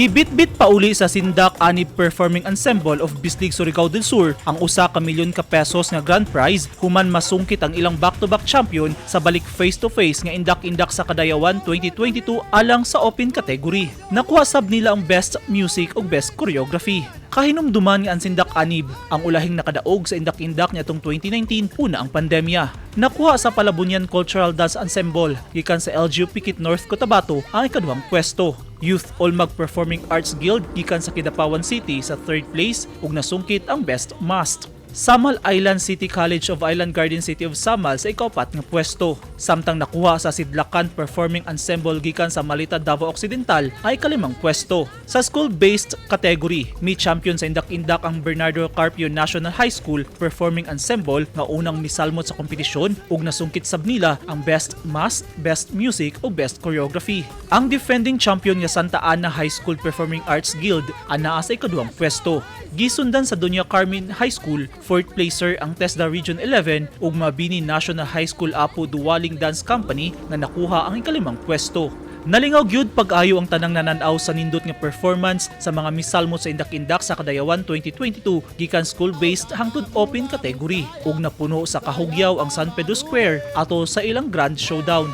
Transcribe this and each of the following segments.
Gibit-bit pa uli sa Sindak Anib Performing Ensemble of Bislig Surigao del Sur ang usa ka milyon ka pesos nga grand prize human masungkit ang ilang back-to-back champion sa balik face-to-face nga indak-indak sa Kadayawan 2022 alang sa open category. Nakuha sab nila ang Best Music ug Best Choreography. Kahinumduman nga ang Sindak Anib ang ulahing nakadaog sa indak-indak niadtong 2019 una ang pandemya. Nakuha sa Palabunyan Cultural Dance Ensemble gikan sa LGU Pikit North Cotabato ang ikaduhang pwesto. Youth Olmag Performing Arts Guild gikan sa Kidapawan City sa 3rd place ug nasungkit ang Best Must. Samal Island City College of Island Garden City of Samal sa ikapat nga pwesto. Samtang nakuha sa Sidlakan Performing Ensemble gikan sa Malita Davao Occidental ay kalimang pwesto. Sa school-based category, may champion sa indak-indak ang Bernardo Carpio National High School Performing Ensemble nga unang misalmot sa kompetisyon ug nasungkit sab nila ang Best Mass, Best Music ug Best Choreography. Ang defending champion nga Santa Ana High School Performing Arts Guild anaa sa ikaduhang pwesto. Gisundan sa Doña Carmen High School, 4th placer ang TESDA Region 11 ug Mabini National High School Apo Duwaling Dance Company na nakuha ang ikalimang pwesto. Nalingaw gyud pag-ayo ang tanang nananaw sa nindot nga performance sa mga misalmot sa indak-indak sa Kadayawan 2022 gikan school-based hangtod open category ug napuno sa kahugyaw ang San Pedro Square ato sa ilang grand showdown.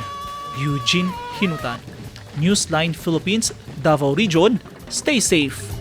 Eugene Hinutan, Newsline Philippines, Davao Region. Stay safe.